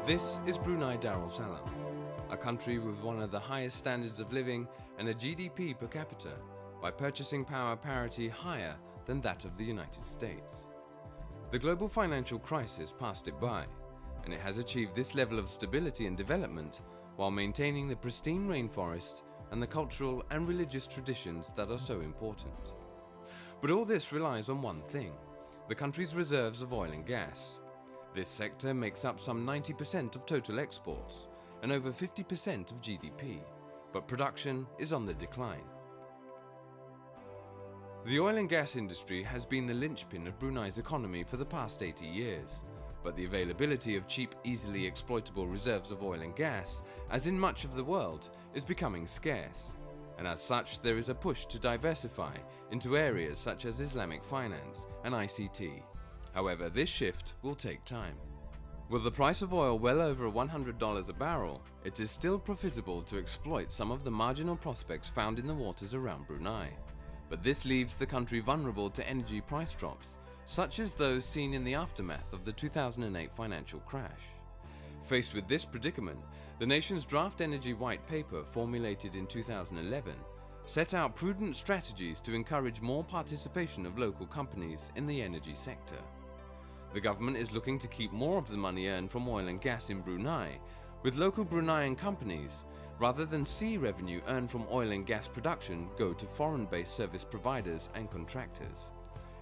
This is Brunei Darussalam, a country with one of the highest standards of living and a GDP per capita, by purchasing power parity higher than that of the United States. The global financial crisis passed it by, and it has achieved this level of stability and development while maintaining the pristine rainforest and the cultural and religious traditions that are so important. But all this relies on one thing: the country's reserves of oil and gas. This sector makes up some 90% of total exports and over 50% of GDP, but production is on the decline. The oil and gas industry has been the linchpin of Brunei's economy for the past 80 years, but the availability of cheap, easily exploitable reserves of oil and gas, as in much of the world, is becoming scarce, and as such there is a push to diversify into areas such as Islamic finance and ICT. However, this shift will take time. With the price of oil well over $100 a barrel, it is still profitable to exploit some of the marginal prospects found in the waters around Brunei. But this leaves the country vulnerable to energy price drops, such as those seen in the aftermath of the 2008 financial crash. Faced with this predicament, the nation's draft energy white paper, formulated in 2011, set out prudent strategies to encourage more participation of local companies in the energy sector. The government is looking to keep more of the money earned from oil and gas in Brunei with local Bruneian companies, rather than see revenue earned from oil and gas production go to foreign-based service providers and contractors.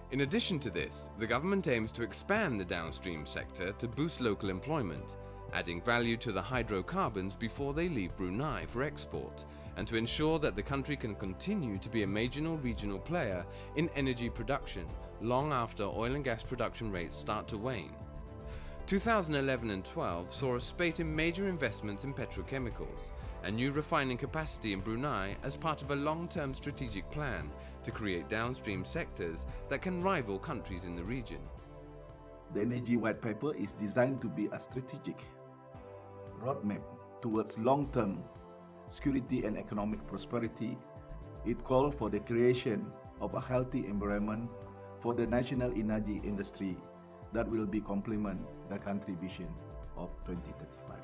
In addition to this, the government aims to expand the downstream sector to boost local employment, adding value to the hydrocarbons before they leave Brunei for export, and to ensure that the country can continue to be a major regional player in energy production long after oil and gas production rates start to wane. 2011 and 12 saw a spate in major investments in petrochemicals and new refining capacity in Brunei as part of a long-term strategic plan to create downstream sectors that can rival countries in the region. The Energy White Paper is designed to be a strategic roadmap towards long-term security and economic prosperity. It calls for the creation of a healthy environment for the national energy industry that will be complement the country vision of 2035.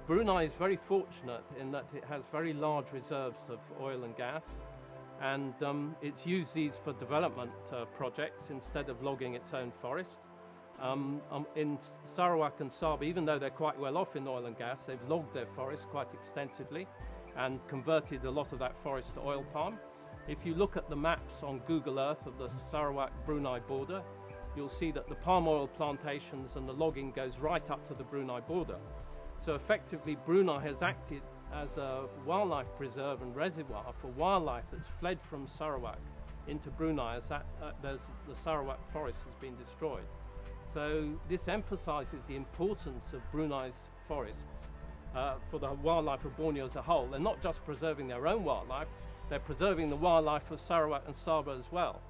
Brunei is very fortunate in that it has very large reserves of oil and gas, and it's used these for development projects instead of logging its own forest. In Sarawak and Sabah, even though they're quite well off in oil and gas, they've logged their forests quite extensively and converted a lot of that forest to oil palm. If you look at the maps on Google Earth of the Sarawak-Brunei border, you'll see that the palm oil plantations and the logging goes right up to the Brunei border. So effectively, Brunei has acted as a wildlife preserve and reservoir for wildlife that's fled from Sarawak into Brunei as the Sarawak forest has been destroyed. So this emphasizes the importance of Brunei's forests for the wildlife of Borneo as a whole. They're not just preserving their own wildlife, they're preserving the wildlife of Sarawak and Sabah as well.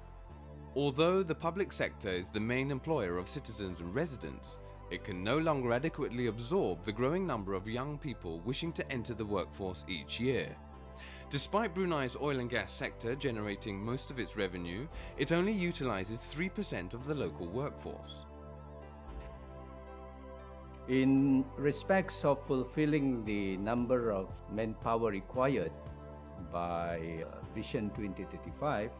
Although the public sector is the main employer of citizens and residents, it can no longer adequately absorb the growing number of young people wishing to enter the workforce each year. Despite Brunei's oil and gas sector generating most of its revenue, it only utilizes 3% of the local workforce. In respects of fulfilling the number of manpower required by Vision 2035,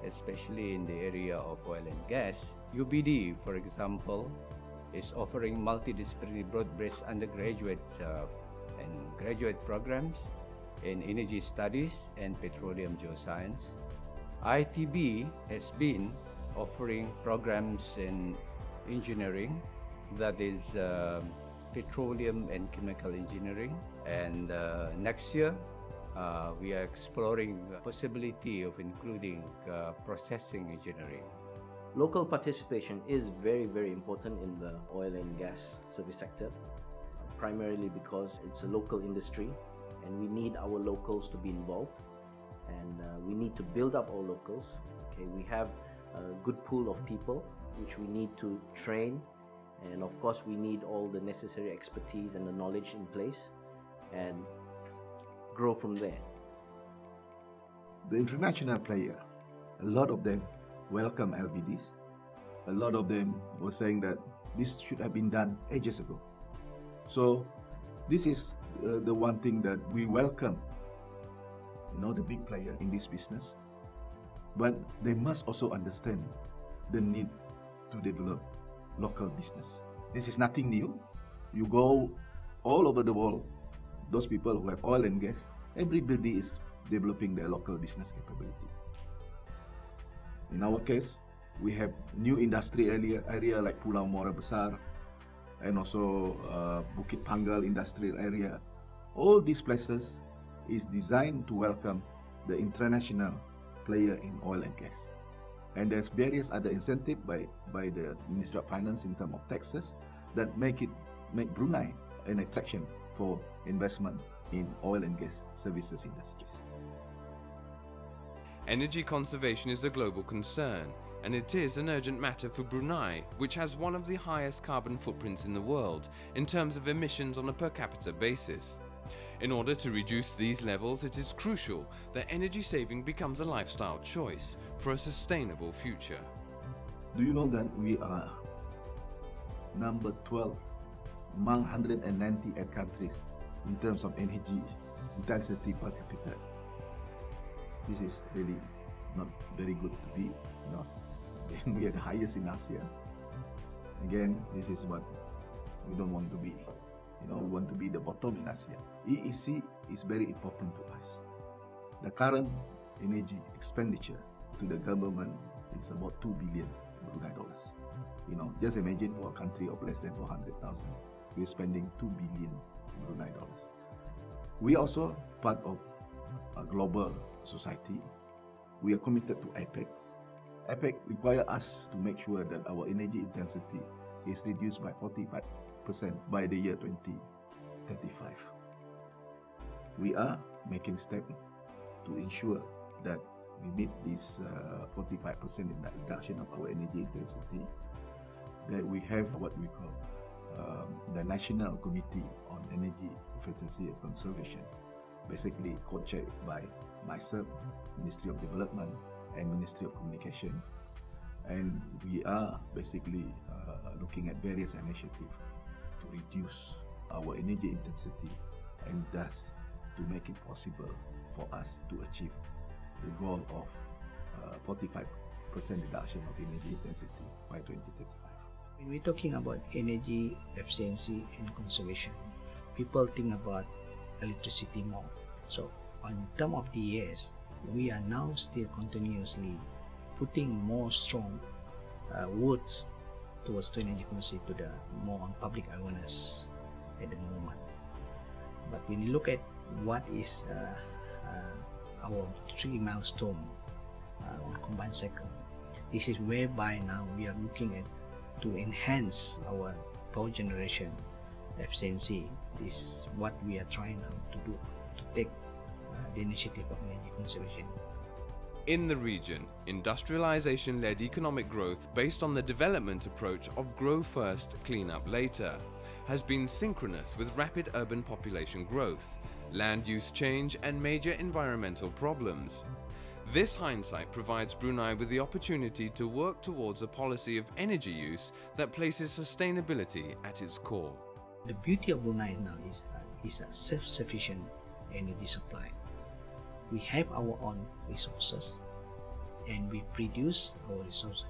especially in the area of oil and gas, UBD, for example, is offering multidisciplinary broad-based undergraduate and graduate programs in energy studies and petroleum geoscience. ITB has been offering programs in engineering, that is petroleum and chemical engineering, and next year we are exploring the possibility of including processing engineering. Local participation is very, very important in the oil and gas service sector, primarily because it's a local industry and we need our locals to be involved, and we need to build up our locals. Okay, we have a good pool of people which we need to train, and of course we need all the necessary expertise and the knowledge in place and grow from there. The international player, a lot of them welcome LBDs. A lot of them were saying that this should have been done ages ago. So this is the one thing that we welcome, the big player in this business. But they must also understand the need to develop local business. This is nothing new. You go all over the world, those people who have oil and gas, everybody is developing their local business capability. In our case, we have new industry area like Pulau Muara Besar and also Bukit Panggal industrial area. All these places is designed to welcome the international player in oil and gas. And there's various other incentives by the Ministry of Finance in terms of taxes that make Brunei an attraction for investment in oil and gas services industries. Energy conservation is a global concern, and it is an urgent matter for Brunei, which has one of the highest carbon footprints in the world in terms of emissions on a per capita basis. In order to reduce these levels, it is crucial that energy saving becomes a lifestyle choice for a sustainable future. Do you know that we are number 12 among 198 countries in terms of energy intensity per capita? This is really not very good to be, we are the highest in Asia. Again, this is what we don't want to be. We want to be the bottom in Asia. EEC is very important to us. The current energy expenditure to the government is about 2 billion Brunei dollars. Just imagine for a country of less than 400,000, we're spending 2 billion Brunei dollars. We are also part of a global society. We are committed to APEC. APEC requires us to make sure that our energy intensity is reduced by 45% by the year 2035. We are making steps to ensure that we meet this 45% in the reduction of our energy intensity, that we have what we call the National Committee on Energy Efficiency and Conservation, basically co-chaired by myself, Ministry of Development and Ministry of Communication. And we are basically looking at various initiatives to reduce our energy intensity and thus to make it possible for us to achieve the goal of 45% reduction of energy intensity by 2035. When we're talking about energy efficiency and conservation, people think about electricity more. So on term of the years, we are now still continuously putting more strong words towards to energy conservation, to the more on public awareness at the moment. But when you look at what is our 3 milestone on combined cycle, this is whereby now we are looking at to enhance our power generation efficiency. This is what we are trying now to do, to take the initiative of energy conservation. In the region, industrialization-led economic growth based on the development approach of grow first, clean up later has been synchronous with rapid urban population growth, land use change and major environmental problems. This hindsight provides Brunei with the opportunity to work towards a policy of energy use that places sustainability at its core. The beauty of Brunei now is a self-sufficient energy supply. We have our own resources and we produce our resources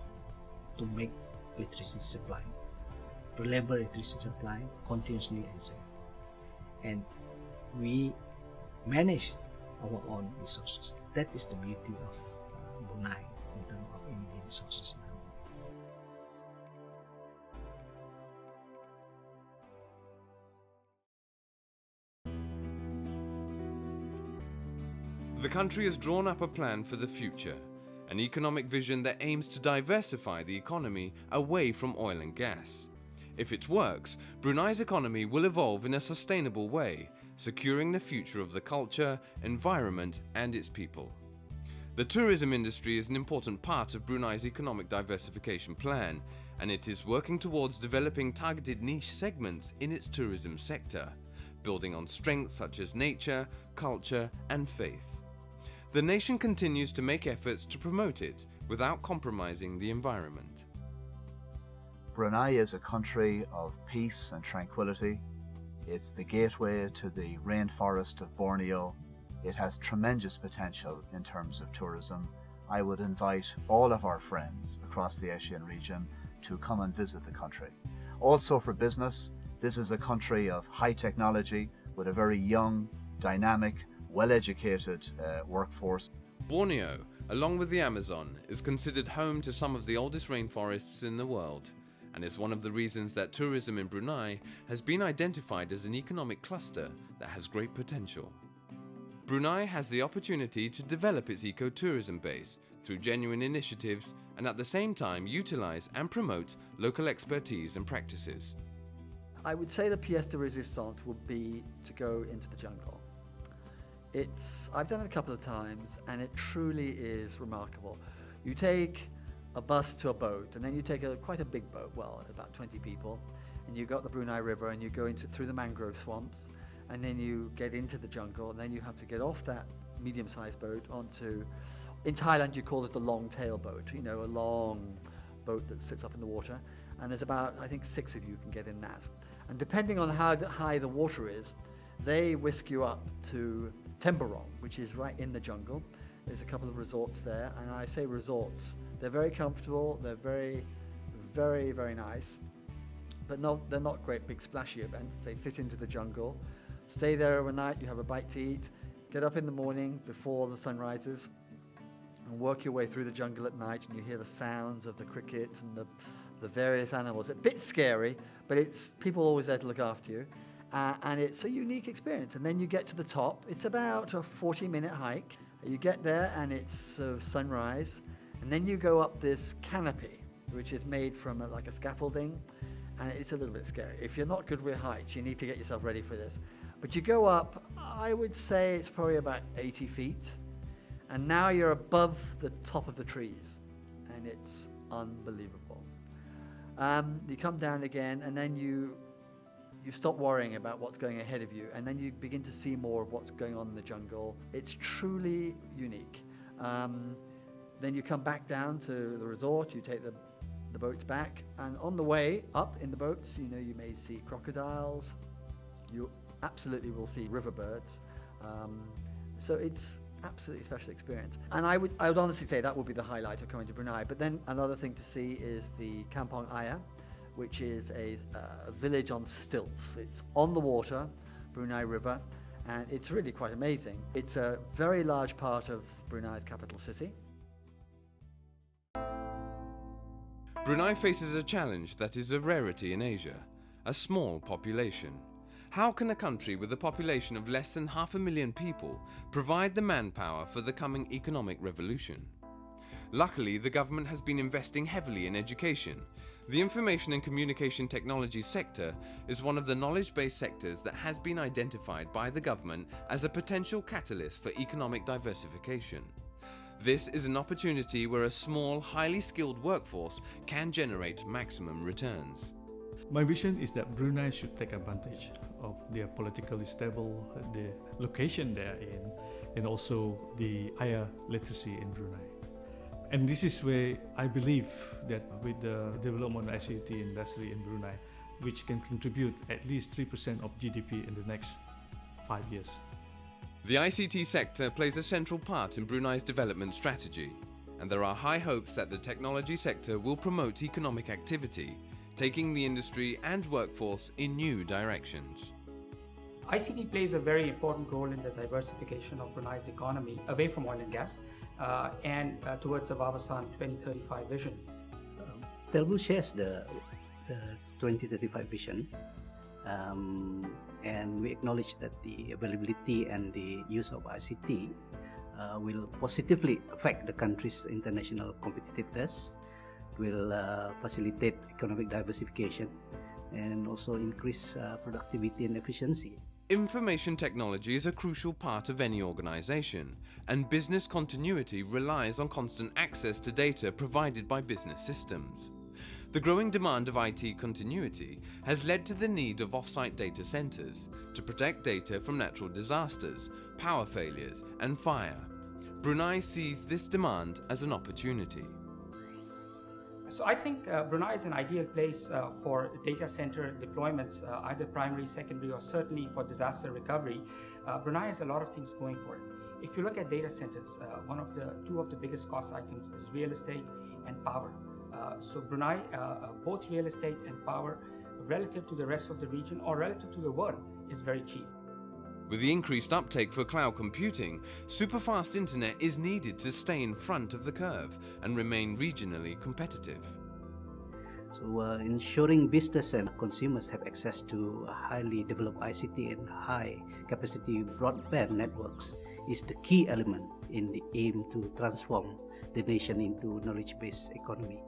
to make electricity supply, reliable electricity supply continuously and safe. And we manage our own resources. That is the beauty of Brunei in terms of energy resources now. The country has drawn up a plan for the future, an economic vision that aims to diversify the economy away from oil and gas. If it works, Brunei's economy will evolve in a sustainable way, securing the future of the culture, environment and its people. The tourism industry is an important part of Brunei's economic diversification plan, and it is working towards developing targeted niche segments in its tourism sector, building on strengths such as nature, culture and faith. The nation continues to make efforts to promote it without compromising the environment. Brunei is a country of peace and tranquility. It's the gateway to the rainforest of Borneo. It has tremendous potential in terms of tourism. I would invite all of our friends across the Asian region to come and visit the country. Also for business, this is a country of high technology with a very young, dynamic, well-educated workforce. Borneo, along with the Amazon, is considered home to some of the oldest rainforests in the world, and is one of the reasons that tourism in Brunei has been identified as an economic cluster that has great potential. Brunei has the opportunity to develop its ecotourism base through genuine initiatives and at the same time utilize and promote local expertise and practices. I would say the pièce de résistance would be to go into the jungle. I've done it a couple of times and it truly is remarkable. You take a bus to a boat and then you take quite a big boat, well, about 20 people, and you got the Brunei River and you go through the mangrove swamps, and then you get into the jungle, and then you have to get off that medium-sized boat onto, in Thailand you call it the long tail boat, you know, a long boat that sits up in the water, and there's about, I think, 6 of you can get in that. And depending on how high the water is, they whisk you up to Temburong, which is right in the jungle. There's a couple of resorts there, and I say resorts, they're very comfortable, they're very, very, very nice, but they're not great big splashy events. They fit into the jungle. Stay there overnight, you have a bite to eat, get up in the morning before the sun rises, and work your way through the jungle at night, and you hear the sounds of the cricket and the various animals. It's a bit scary, but it's people always there to look after you, and it's a unique experience. And then you get to the top. It's about a 40-minute hike. You get there, and it's sunrise, and then you go up this canopy, which is made from like a scaffolding, and it's a little bit scary. If you're not good with heights, you need to get yourself ready for this. But you go up, I would say it's probably about 80 feet, and now you're above the top of the trees, and it's unbelievable. You come down again, and then you stop worrying about what's going ahead of you, and then you begin to see more of what's going on in the jungle. It's truly unique. Then you come back down to the resort, you take the boats back, and on the way up in the boats, you know, you may see crocodiles, you absolutely will see river birds. So it's absolutely special experience. And I would honestly say that would be the highlight of coming to Brunei. But then another thing to see is the Kampong Ayah, which is a village on stilts. It's on the water, Brunei River, and it's really quite amazing. It's a very large part of Brunei's capital city. Brunei faces a challenge that is a rarity in Asia, a small population. How can a country with a population of less than 500,000 people provide the manpower for the coming economic revolution? Luckily, the government has been investing heavily in education. The information and communication technology sector is one of the knowledge-based sectors that has been identified by the government as a potential catalyst for economic diversification. This is an opportunity where a small, highly skilled workforce can generate maximum returns. My vision is that Brunei should take advantage of their politically stable, the location they're in, and also the higher literacy in Brunei. And this is where I believe that with the development of ICT industry in Brunei, which can contribute at least 3% of GDP in the next 5 years. The ICT sector plays a central part in Brunei's development strategy, and there are high hopes that the technology sector will promote economic activity, taking the industry and workforce in new directions. ICT plays a very important role in the diversification of Brunei's economy away from oil and gas and towards the Wawasan 2035 vision. Telbu shares the 2035 vision, and we acknowledge that the availability and the use of ICT will positively affect the country's international competitiveness, will facilitate economic diversification, and also increase productivity and efficiency. Information technology is a crucial part of any organization, and business continuity relies on constant access to data provided by business systems. The growing demand of IT continuity has led to the need of off-site data centers to protect data from natural disasters, power failures, and fire. Brunei sees this demand as an opportunity. So I think Brunei is an ideal place for data center deployments, either primary, secondary, or certainly for disaster recovery. Brunei has a lot of things going for it. If you look at data centers, two of the biggest cost items is real estate and power. So Brunei, both real estate and power, relative to the rest of the region or relative to the world, is very cheap. With the increased uptake for cloud computing, superfast internet is needed to stay in front of the curve and remain regionally competitive. So ensuring business and consumers have access to highly developed ICT and high-capacity broadband networks is the key element in the aim to transform the nation into knowledge-based economy.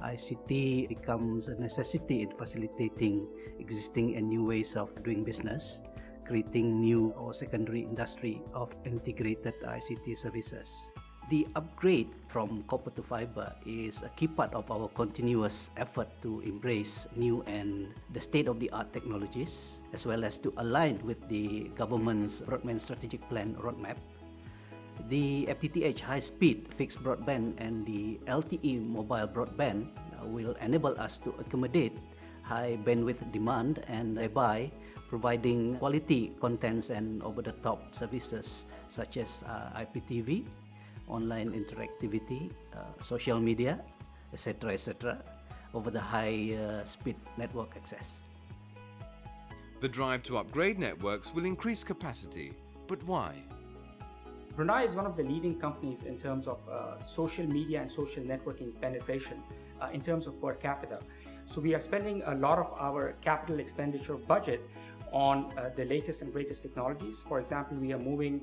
ICT becomes a necessity in facilitating existing and new ways of doing business, creating new or secondary industry of integrated ICT services. The upgrade from copper to fiber is a key part of our continuous effort to embrace new and the state-of-the-art technologies, as well as to align with the government's broadband strategic plan roadmap. The FTTH high-speed fixed broadband and the LTE mobile broadband will enable us to accommodate high bandwidth demand and thereby providing quality contents and over-the-top services such as IPTV, online interactivity, social media, etc., over the high-speed network access. The drive to upgrade networks will increase capacity, but why? Brunei is one of the leading companies in terms of social media and social networking penetration in terms of per capita. So we are spending a lot of our capital expenditure budget on the latest and greatest technologies. For example, we are moving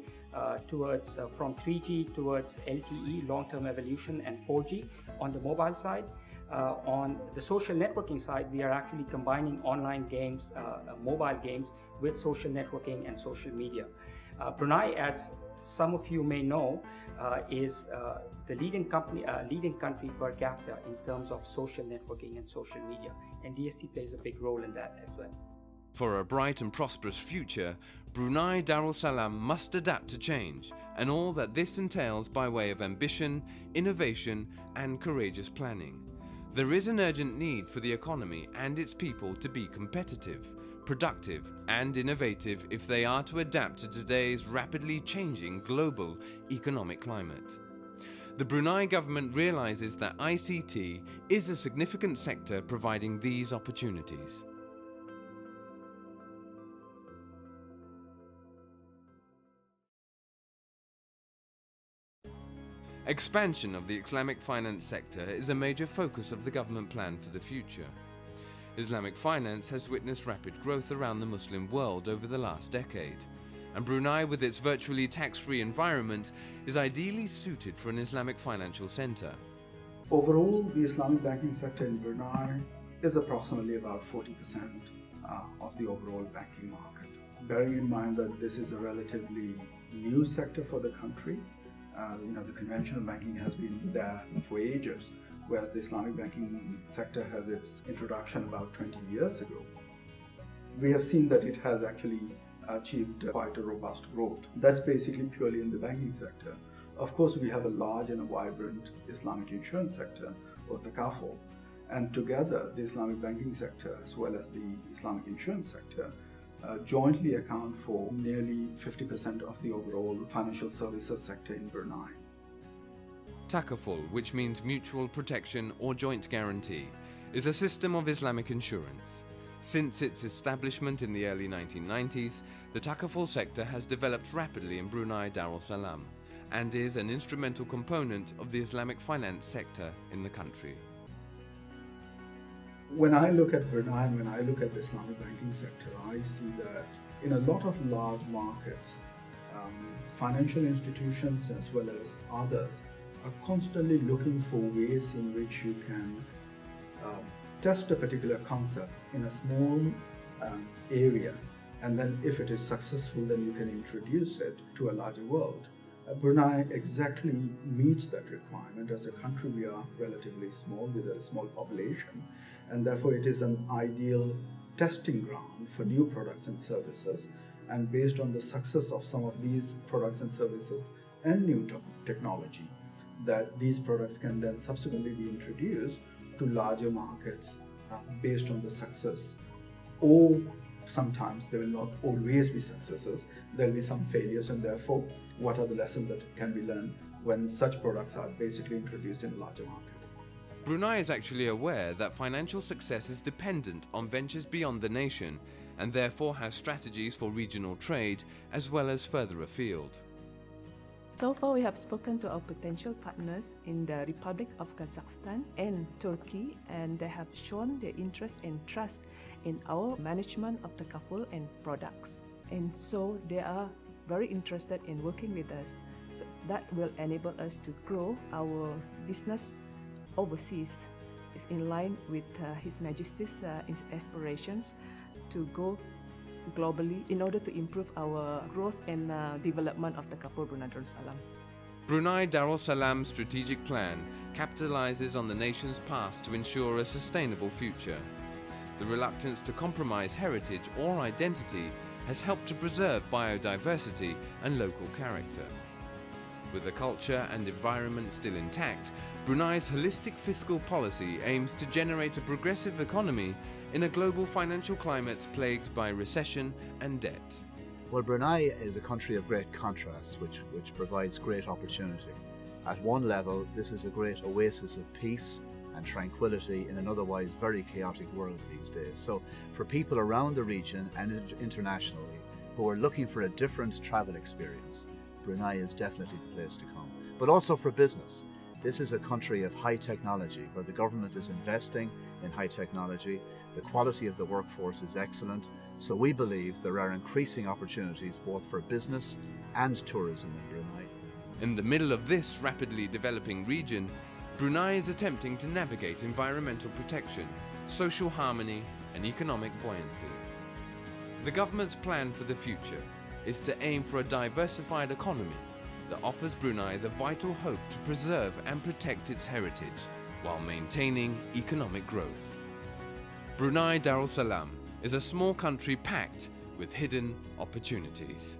towards from 3G towards LTE, long-term evolution, and 4G on the mobile side. On the social networking side, we are actually combining online games, mobile games, with social networking and social media. Brunei, as some of you may know, is the leading country per capita in terms of social networking and social media, and DST plays a big role in that as well. For a bright and prosperous future, Brunei Darussalam must adapt to change, and all that this entails by way of ambition, innovation, and courageous planning. There is an urgent need for the economy and its people to be competitive, productive, and innovative if they are to adapt to today's rapidly changing global economic climate. The Brunei government realizes that ICT is a significant sector providing these opportunities. Expansion of the Islamic finance sector is a major focus of the government plan for the future. Islamic finance has witnessed rapid growth around the Muslim world over the last decade, and Brunei, with its virtually tax-free environment, is ideally suited for an Islamic financial center. Overall, the Islamic banking sector in Brunei is approximately about 40% of the overall banking market. Bearing in mind that this is a relatively new sector for the country, the conventional banking has been there for ages, whereas the Islamic banking sector has its introduction about 20 years ago. We have seen that it has actually achieved quite a robust growth. That's basically purely in the banking sector. Of course, we have a large and a vibrant Islamic insurance sector, or takaful, and together the Islamic banking sector as well as the Islamic insurance sector jointly account for nearly 50% of the overall financial services sector in Brunei. Takaful, which means mutual protection or joint guarantee, is a system of Islamic insurance. Since its establishment in the early 1990s, the Takaful sector has developed rapidly in Brunei Darussalam and is an instrumental component of the Islamic finance sector in the country. When I look at Brunei and when I look at the Islamic banking sector, I see that in a lot of large markets, financial institutions as well as others are constantly looking for ways in which you can test a particular concept in a small area, and then if it is successful, then you can introduce it to a larger world. Brunei exactly meets that requirement. As a country, we are relatively small with a small population, and therefore it is an ideal testing ground for new products and services. And based on the success of some of these products and services and new technology, that these products can then subsequently be introduced to larger markets based on the success. Or sometimes they will not always be successes, there will be some failures, and therefore what are the lessons that can be learned when such products are basically introduced in a larger market. Brunei is actually aware that financial success is dependent on ventures beyond the nation, and therefore has strategies for regional trade as well as further afield. So far, we have spoken to our potential partners in the Republic of Kazakhstan and Turkey, and they have shown their interest and trust in our management of the kaful and products. And so they are very interested in working with us. So that will enable us to grow our business overseas. It's in line with His Majesty's aspirations to go globally in order to improve our growth and development of the Kapur Brunei Darussalam. Brunei Darussalam's strategic plan capitalizes on the nation's past to ensure a sustainable future. The reluctance to compromise heritage or identity has helped to preserve biodiversity and local character. With the culture and environment still intact, Brunei's holistic fiscal policy aims to generate a progressive economy in a global financial climate plagued by recession and debt. Well, Brunei is a country of great contrast, which provides great opportunity. At one level, this is a great oasis of peace and tranquility in an otherwise very chaotic world these days. So for people around the region and internationally who are looking for a different travel experience, Brunei is definitely the place to come. But also for business. This is a country of high technology where the government is investing in high technology. The quality of the workforce is excellent. So we believe there are increasing opportunities both for business and tourism in Brunei. In the middle of this rapidly developing region, Brunei is attempting to navigate environmental protection, social harmony, and economic buoyancy. The government's plan for the future is to aim for a diversified economy that offers Brunei the vital hope to preserve and protect its heritage while maintaining economic growth. Brunei Darussalam is a small country packed with hidden opportunities.